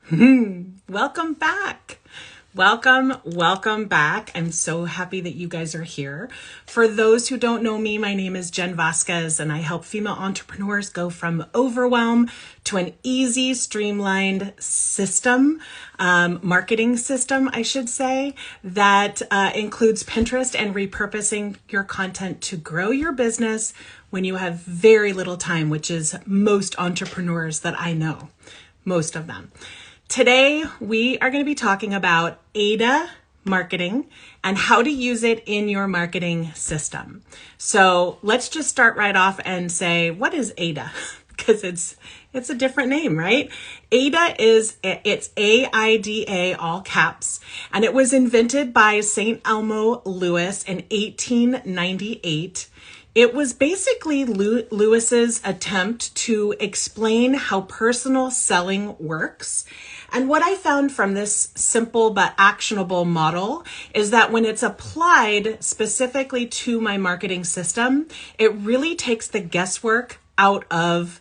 Welcome back. Welcome back. I'm so happy that you guys are here. For those who don't know me, my name is Jen Vasquez, and I help female entrepreneurs go from overwhelm to an easy, streamlined system, marketing system, I should say, that includes Pinterest and repurposing your content to grow your business when you have very little time, which is most entrepreneurs that I know, most of them. Today, we are going to be talking about Aida marketing and how to use it in your marketing system. So let's just start right off and say, what is Aida? Because it's a different name, right? Aida it's AIDA, all caps, and it was invented by St. Elmo Lewis in 1898. It was basically Lewis's attempt to explain how personal selling works. And what I found from this simple but actionable model is that when it's applied specifically to my marketing system, it really takes the guesswork out of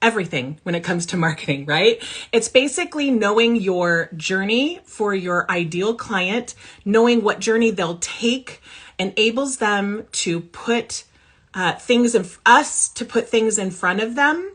everything when it comes to marketing, right? It's basically knowing your journey for your ideal client, knowing what journey they'll take, enables them to put things in front of them,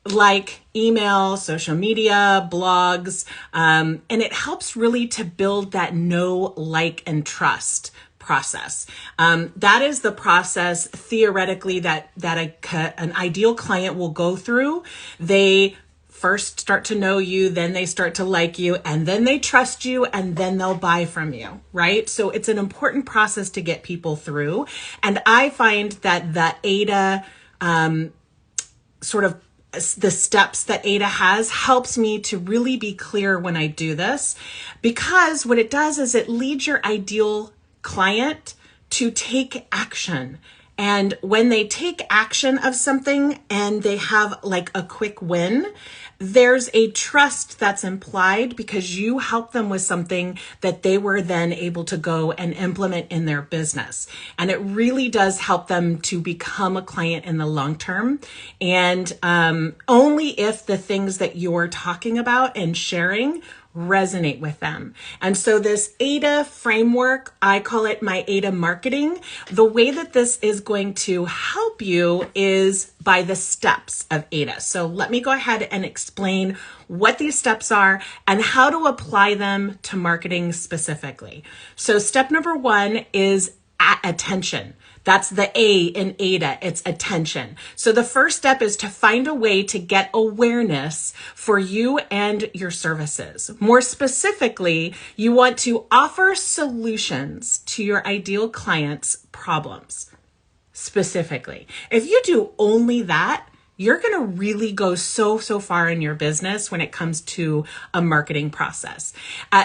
like email, social media, blogs, and it helps really to build that know, like, and trust process. That is the process theoretically that an ideal client will go through. They first start to know you, then they start to like you, and then they trust you, and then they'll buy from you, right? So it's an important process to get people through. And I find that the Aida, the steps that Aida has helps me to really be clear when I do this, because what it does is it leads your ideal client to take action. And when they take action of something and they have like a quick win, there's a trust that's implied because you help them with something that they were then able to go and implement in their business. And it really does help them to become a client in the long term. And only if the things that you're talking about and sharing resonate with them. And so this Aida framework, I call it my Aida marketing. The way that this is going to help you is by the steps of Aida. So let me go ahead and explain what these steps are and how to apply them to marketing specifically. So step number 1 is attention. That's the A in Aida, it's attention. So the first step is to find a way to get awareness for you and your services. More specifically, you want to offer solutions to your ideal clients' problems. Specifically, if you do only that, you're going to really go so far in your business when it comes to a marketing process.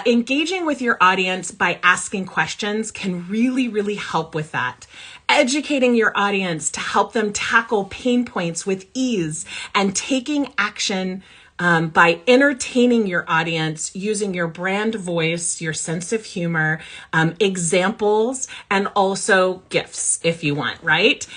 Engaging with your audience by asking questions can really help with that. Educating your audience to help them tackle pain points with ease and taking action by entertaining your audience using your brand voice, your sense of humor, examples, and also gifts if you want, right?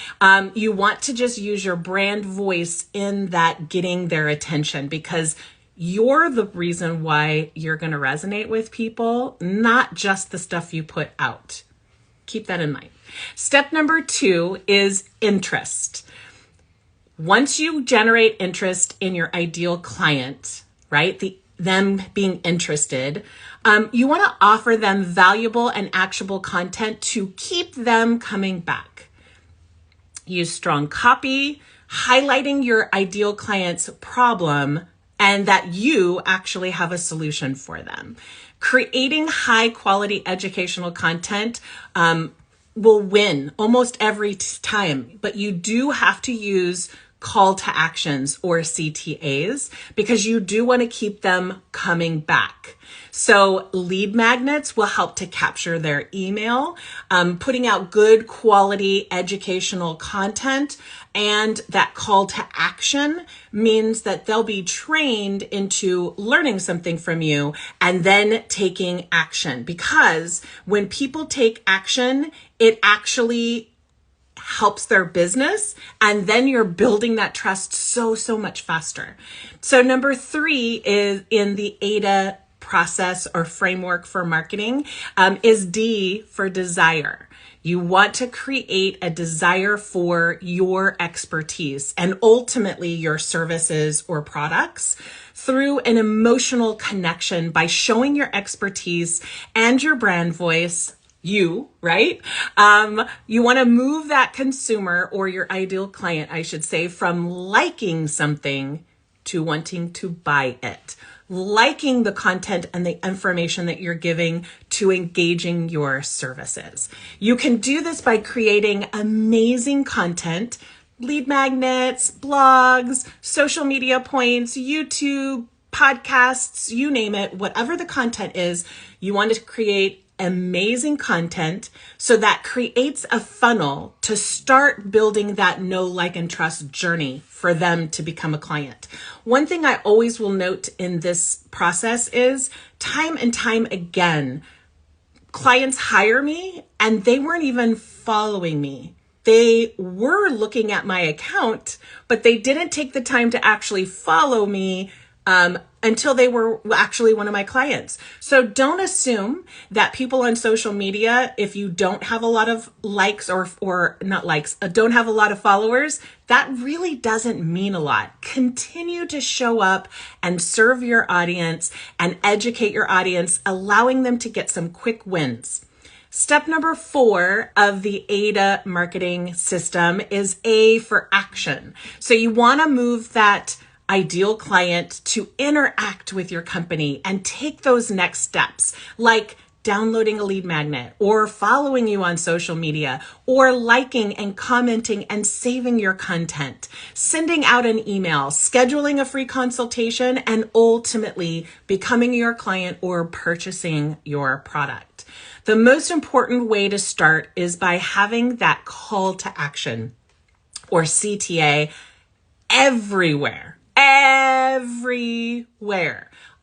You want to just use your brand voice in that getting their attention because you're the reason why you're going to resonate with people, not just the stuff you put out. Keep that in mind. Step number 2 is interest. Once you generate interest in your ideal client, right, them being interested, you want to offer them valuable and actionable content to keep them coming back. Use strong copy, highlighting your ideal client's problem and that you actually have a solution for them. Creating high quality educational content will win almost every time, but you do have to use call to actions or CTAs because you do want to keep them coming back. So lead magnets will help to capture their email, putting out good quality educational content, and that call to action means that they'll be trained into learning something from you and then taking action. Because when people take action, it actually helps their business. And then you're building that trust so much faster. So number 3 is in the Aida process or framework for marketing, is D for desire. You want to create a desire for your expertise and ultimately your services or products through an emotional connection by showing your expertise and your brand voice. Right? You want to move that consumer or your ideal client, I should say, from liking something to wanting to buy it, liking the content and the information that you're giving to engaging your services. You can do this by creating amazing content, lead magnets, blogs, social media points, YouTube, podcasts, you name it, whatever the content is, you want to create amazing content so that creates a funnel to start building that know, like, and trust journey for them to become a client. One thing I always will note in this process is time and time again, clients hire me and they weren't even following me. They were looking at my account, but they didn't take the time to actually follow me until they were actually one of my clients. So don't assume that people on social media, if you don't have a lot of likes or not likes, don't have a lot of followers, that really doesn't mean a lot. Continue to show up and serve your audience and educate your audience, allowing them to get some quick wins. Step number 4 of the Aida marketing system is A for action. So you want to move that ideal client to interact with your company and take those next steps, like downloading a lead magnet or following you on social media or liking and commenting and saving your content, sending out an email, scheduling a free consultation, and ultimately becoming your client or purchasing your product. The most important way to start is by having that call to action or CTA everywhere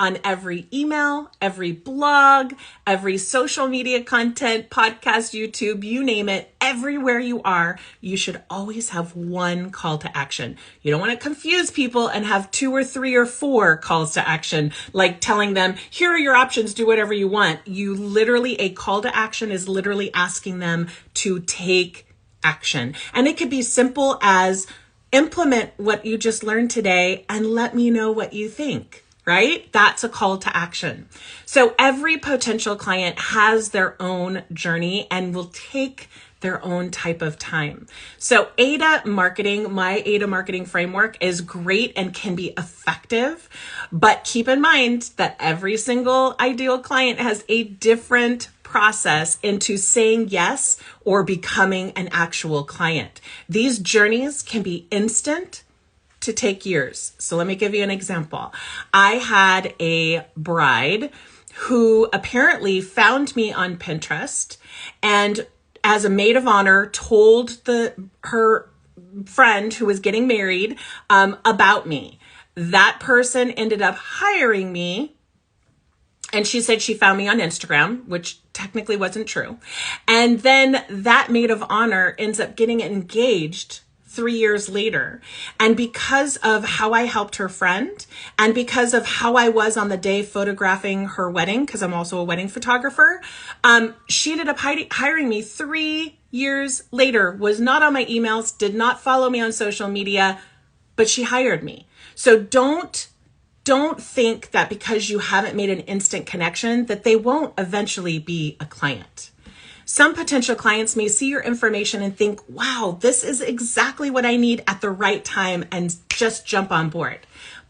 on every email, every blog, every social media content, podcast, YouTube, you name it, everywhere you are, you should always have one call to action. You don't want to confuse people and have 2 or 3 or 4 calls to action, like telling them, here are your options, do whatever you want. A call to action is literally asking them to take action. And it could be simple as implement what you just learned today and let me know what you think, right? That's a call to action. So every potential client has their own journey and will take their own type of time. So Aida marketing, my Aida marketing framework is great and can be effective, but keep in mind that every single ideal client has a different process into saying yes or becoming an actual client. These journeys can be instant to take years. So let me give you an example. I had a bride who apparently found me on Pinterest and as a maid of honor told her friend who was getting married about me. That person ended up hiring me. And she said she found me on Instagram, which technically wasn't true. And then that maid of honor ends up getting engaged 3 years later. And because of how I helped her friend and because of how I was on the day photographing her wedding, because I'm also a wedding photographer, she ended up hiring me 3 years later, was not on my emails, did not follow me on social media, but she hired me. So don't think that because you haven't made an instant connection that they won't eventually be a client. Some potential clients may see your information and think, wow, this is exactly what I need at the right time and just jump on board.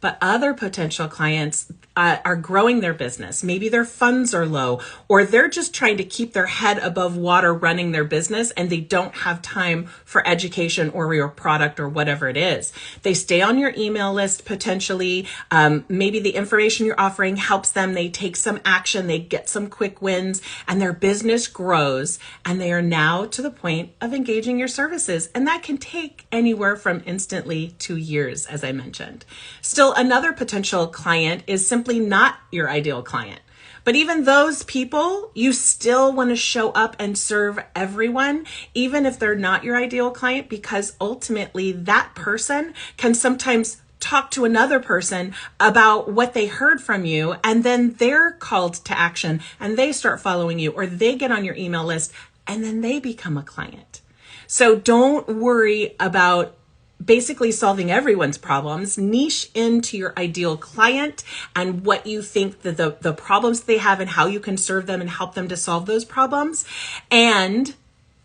But other potential clients are growing their business. Maybe their funds are low, or they're just trying to keep their head above water running their business and they don't have time for education or your product or whatever it is. They stay on your email list potentially. Maybe the information you're offering helps them. They take some action, they get some quick wins, and their business grows. And they are now to the point of engaging your services. And that can take anywhere from instantly to years, as I mentioned. Still, another potential client is simply not your ideal client. But even those people, you still want to show up and serve everyone, even if they're not your ideal client, because ultimately that person can sometimes talk to another person about what they heard from you, and then they're called to action and they start following you, or they get on your email list and then they become a client. So don't worry about basically solving everyone's problems. Niche into your ideal client and what you think that the problems they have and how you can serve them and help them to solve those problems. And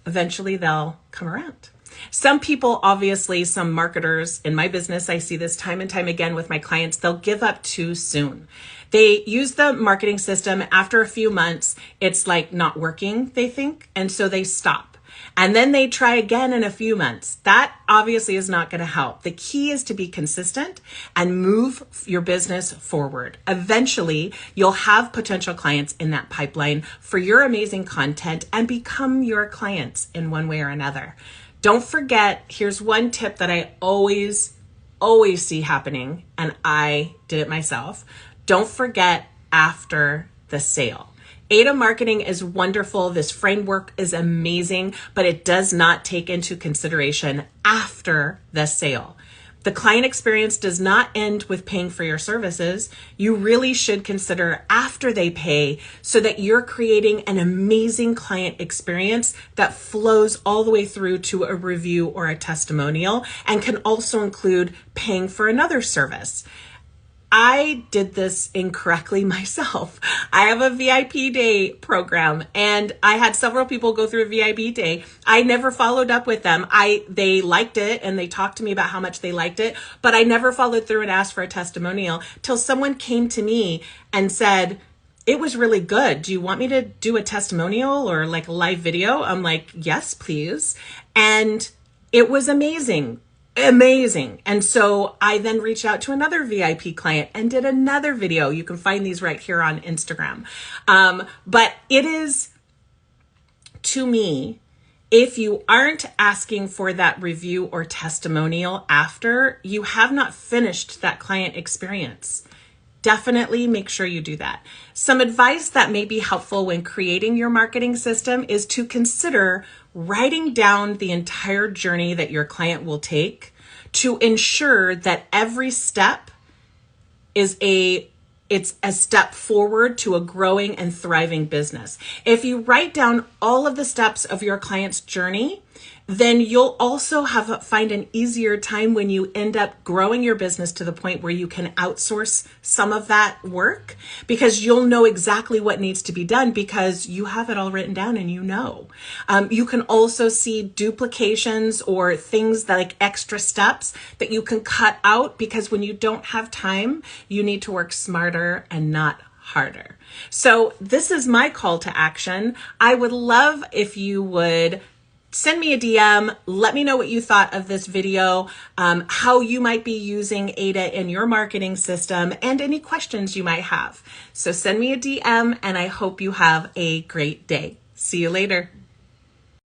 eventually they'll come around. Some people, obviously, some marketers in my business, I see this time and time again with my clients, they'll give up too soon. They use the marketing system. After a few months, it's like not working, they think, and so they stop. And then they try again in a few months. That obviously is not going to help. The key is to be consistent and move your business forward. Eventually, you'll have potential clients in that pipeline for your amazing content and become your clients in one way or another. Don't forget, here's one tip that I always see happening, and I did it myself. Don't forget after the sale. Aida marketing is wonderful. This framework is amazing, but it does not take into consideration after the sale. The client experience does not end with paying for your services. You really should consider after they pay so that you're creating an amazing client experience that flows all the way through to a review or a testimonial and can also include paying for another service. I did this incorrectly myself. I have a VIP day program and I had several people go through a VIP day. I never followed up with them. They liked it and they talked to me about how much they liked it, but I never followed through and asked for a testimonial till someone came to me and said, "It was really good. Do you want me to do a testimonial or like a live video?" I'm like, "Yes, please." And it was amazing. And so I then reached out to another VIP client and did another video. You can find these right here on Instagram. But it is, to me, if you aren't asking for that review or testimonial after, you have not finished that client experience. Definitely make sure you do that. Some advice that may be helpful when creating your marketing system is to consider writing down the entire journey that your client will take to ensure that every step is it's a step forward to a growing and thriving business. If you write down all of the steps of your client's journey, then you'll also find an easier time when you end up growing your business to the point where you can outsource some of that work, because you'll know exactly what needs to be done because you have it all written down and you know. You can also see duplications or things that like extra steps that you can cut out, because when you don't have time, you need to work smarter and not harder. So this is my call to action. I would love if you would send me a DM. Let me know what you thought of this video, how you might be using Aida in your marketing system, and any questions you might have. So send me a DM, and I hope you have a great day. See you later.